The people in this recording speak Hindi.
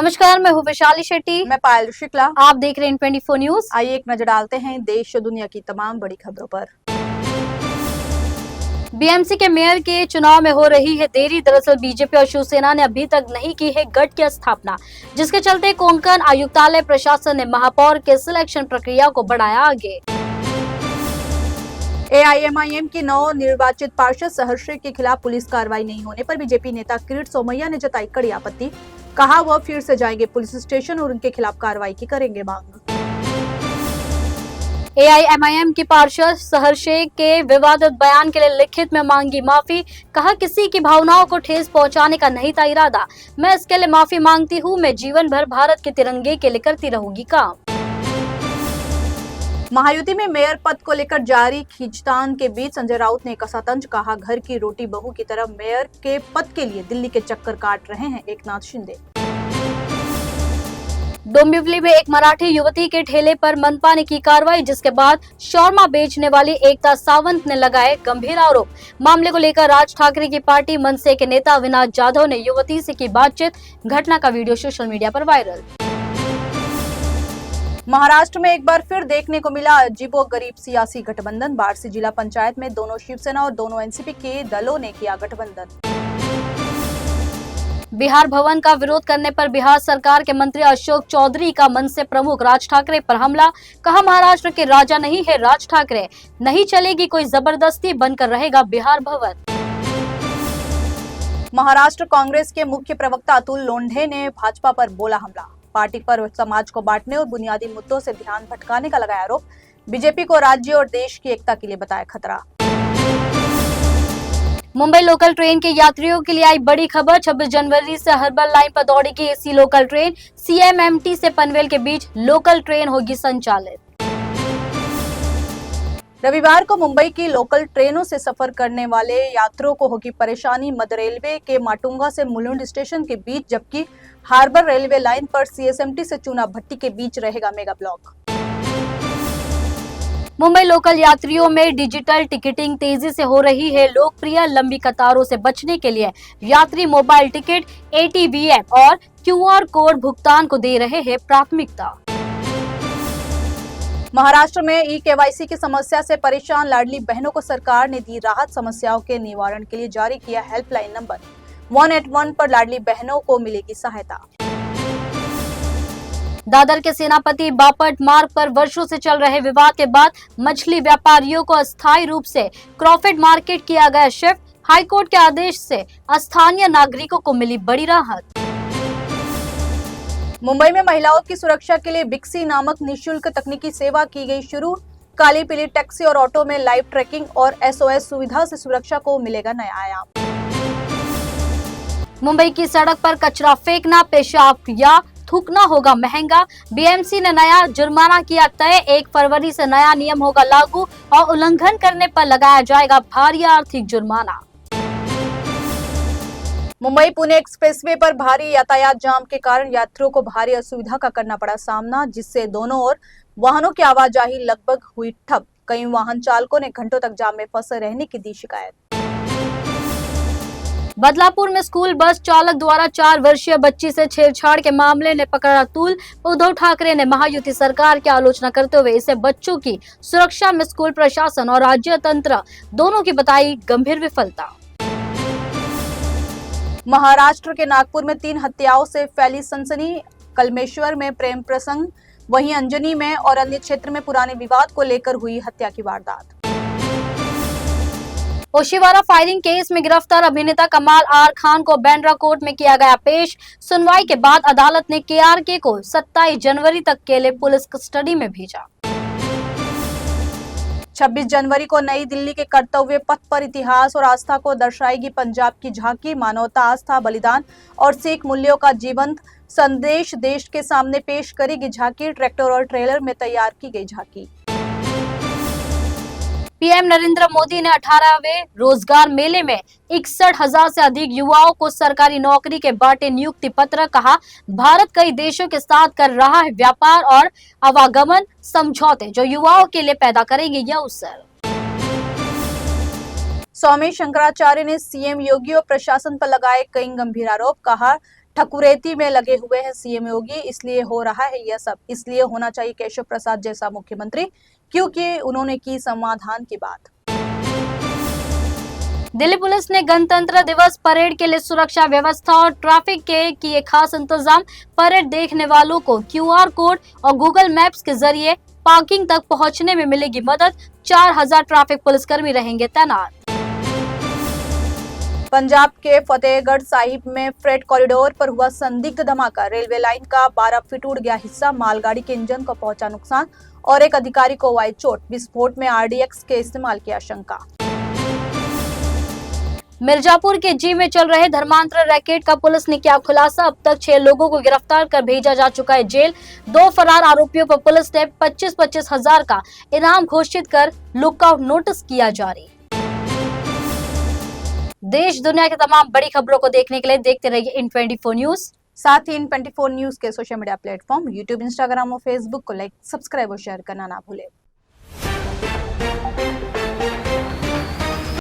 नमस्कार, मैं हूँ वैशाली शेट्टी। मैं पायल शुक्ला। आप देख रहे हैं 24 न्यूज। आइए एक नजर डालते हैं देश और दुनिया की तमाम बड़ी खबरों पर। बीएमसी के मेयर के चुनाव में हो रही है देरी। दरअसल बीजेपी और शिवसेना ने अभी तक नहीं की है गठ की स्थापना, जिसके चलते कोंकण आयुक्तालय प्रशासन ने महापौर के सिलेक्शन प्रक्रिया को बढ़ाया आगे। एआईएमआईएम की नव निर्वाचित पार्षद सहर्षे के खिलाफ पुलिस कार्रवाई नहीं होने पर बीजेपी नेता किरीट सोमैया ने जताई कड़ी आपत्ति। कहा वह फिर से जाएंगे पुलिस स्टेशन और उनके खिलाफ कार्रवाई की करेंगे मांग। एआईएमआईएम की पार्षद सहर्षे के विवादित बयान के लिए लिखित में मांगी माफी। कहा किसी की भावनाओं को ठेस पहुंचाने का नहीं था इरादा। मैं इसके लिए माफी मांगती हूं। मैं जीवन भर भारत के तिरंगे के लिए करती रहूंगी काम। महायुति में मेयर पद को लेकर जारी खींचतान के बीच संजय राउत ने कसा तंज। कहा घर की रोटी बहू की तरह मेयर के पद के लिए दिल्ली के चक्कर काट रहे हैं एकनाथ शिंदे। डोंबिवली में एक मराठी युवती के ठेले पर मनपा ने की कार्रवाई, जिसके बाद शौर्मा बेचने वाली एकता सावंत ने लगाए गंभीर आरोप। मामले को लेकर राज ठाकरे की पार्टी मनसे के नेता अविनाश जाधव ने युवती से की बातचीत। घटना का वीडियो सोशल मीडिया पर वायरल। महाराष्ट्र में एक बार फिर देखने को मिला अजीबोगरीब सियासी गठबंधन। बारसी जिला पंचायत में दोनों शिवसेना और दोनों एनसीपी के दलों ने किया गठबंधन। बिहार भवन का विरोध करने पर बिहार सरकार के मंत्री अशोक चौधरी का मनसे प्रमुख राज ठाकरे पर हमला। कहा महाराष्ट्र के राजा नहीं है राज ठाकरे, नहीं चलेगी कोई जबरदस्ती, बनकर रहेगा बिहार भवन। महाराष्ट्र कांग्रेस के मुख्य प्रवक्ता अतुल लोंढे ने भाजपा पर बोला हमला। पार्टी पर समाज को बांटने और बुनियादी मुद्दों से ध्यान भटकाने का लगाया आरोप। बीजेपी को राज्य और देश की एकता के लिए बताया खतरा। मुंबई लोकल ट्रेन के यात्रियों के लिए आई बड़ी खबर। 26 जनवरी से हर्बल लाइन पर दौड़ेगी एसी लोकल ट्रेन। सीएमएमटी से पनवेल के बीच लोकल ट्रेन होगी संचालित। रविवार को मुंबई की लोकल ट्रेनों से सफर करने वाले यात्रियों को होगी परेशानी। मध्य रेलवे के माटुंगा से मुलुंड स्टेशन के बीच, जबकि हार्बर रेलवे लाइन पर सीएसएमटी से चूना भट्टी के बीच रहेगा मेगा ब्लॉक। मुंबई लोकल यात्रियों में डिजिटल टिकटिंग तेजी से हो रही है। लोकप्रिय लंबी कतारों से बचने के लिए यात्री मोबाइल टिकट, एटीवीएम और क्यूआर कोड भुगतान को दे रहे हैं प्राथमिकता। महाराष्ट्र में ई-केवाईसी की समस्या से परेशान लाडली बहनों को सरकार ने दी राहत। समस्याओं के निवारण के लिए जारी किया हेल्पलाइन नंबर 181 पर लाडली बहनों को मिलेगी सहायता। दादर के सेनापति बापट मार्ग पर वर्षों से चल रहे विवाद के बाद मछली व्यापारियों को अस्थायी रूप से क्रॉफर्ड मार्केट किया गया शिफ्ट। हाईकोर्ट के आदेश से स्थानीय नागरिकों को मिली बड़ी राहत। मुंबई में महिलाओं की सुरक्षा के लिए बिक्सी नामक निःशुल्क तकनीकी सेवा की गई शुरू। काली पीली टैक्सी और ऑटो में लाइव ट्रैकिंग और एसओएस सुविधा से सुरक्षा को मिलेगा नया आयाम। मुंबई की सड़क पर कचरा फेंकना, पेशाब या थूकना होगा महंगा। बीएमसी ने नया जुर्माना किया तय। 1 फरवरी से नया नियम होगा लागू और उल्लंघन करने पर लगाया जाएगा भारी आर्थिक जुर्माना। मुंबई पुणे एक्सप्रेसवे पर भारी यातायात जाम के कारण यात्रियों को भारी असुविधा का करना पड़ा सामना, जिससे दोनों ओर वाहनों की आवाजाही लगभग हुई ठप। कई वाहन चालकों ने घंटों तक जाम में फंसे रहने की दी शिकायत। बदलापुर में स्कूल बस चालक द्वारा 4 वर्षीय बच्ची से छेड़छाड़ के मामले ने पकड़ा तूल। उद्धव ठाकरे ने महायुति सरकार की आलोचना करते हुए इसे बच्चों की सुरक्षा में स्कूल प्रशासन और राज्य तंत्र दोनों की बताई गंभीर विफलता। महाराष्ट्र के नागपुर में 3 हत्याओं से फैली सनसनी। कलमेश्वर में प्रेम प्रसंग, वहीं अंजनी में और अन्य क्षेत्र में पुराने विवाद को लेकर हुई हत्या की वारदात। ओशिवारा फायरिंग केस में गिरफ्तार अभिनेता कमाल आर खान को बांद्रा कोर्ट में किया गया पेश। सुनवाई के बाद अदालत ने केआरके को 27 जनवरी तक के लिए पुलिस कस्टडी में भेजा। 26 जनवरी को नई दिल्ली के कर्तव्य पथ पर इतिहास और आस्था को दर्शाएगी पंजाब की झांकी। मानवता, आस्था, बलिदान और सिख मूल्यों का जीवंत संदेश देश के सामने पेश करेगी झांकी। ट्रैक्टर और ट्रेलर में तैयार की गई झांकी। पीएम नरेंद्र मोदी ने 18वें रोजगार मेले में 61,000 से अधिक युवाओं को सरकारी नौकरी के बांटे नियुक्ति पत्र। कहा भारत कई देशों के साथ कर रहा है व्यापार और आवागमन समझौते, जो युवाओं के लिए पैदा करेंगे यह अवसर। स्वामी शंकराचार्य ने सीएम योगी और प्रशासन पर लगाए कई गंभीर आरोप। कहा, ठकुरेती में लगे हुए हैं सीएम योगी, इसलिए हो रहा है यह सब। इसलिए होना चाहिए केशव प्रसाद जैसा मुख्यमंत्री, क्योंकि उन्होंने की समाधान की बात। दिल्ली पुलिस ने गणतंत्र दिवस परेड के लिए सुरक्षा व्यवस्था और ट्रैफिक के किए खास इंतजाम। परेड देखने वालों को क्यूआर कोड और गूगल मैप्स के जरिए पार्किंग तक पहुंचने में मिलेगी मदद। 4000 ट्रैफिक पुलिसकर्मी रहेंगे तैनात। पंजाब के फतेहगढ़ साहिब में फ्रेट कॉरिडोर पर हुआ संदिग्ध धमाका। रेलवे लाइन का 12 फीट उड़ गया हिस्सा, मालगाड़ी के इंजन को पहुंचा नुकसान और एक अधिकारी को आई चोट। विस्फोट में आरडीएक्स के इस्तेमाल की आशंका। मिर्जापुर के जी में चल रहे धर्मांतरण रैकेट का पुलिस ने किया खुलासा। अब तक 6 लोगों को गिरफ्तार कर भेजा जा चुका है जेल। 2 फरार आरोपियों पर पुलिस ने 25-25 हजार का इनाम घोषित कर लुकआउट नोटिस किया जारी। देश दुनिया की तमाम बड़ी खबरों को देखने के लिए देखते रहिए इन24 न्यूज। साथ ही इन24 न्यूज के social media platform YouTube, Instagram और फेसबुक को लाइक, सब्सक्राइब और शेयर करना ना भूलें।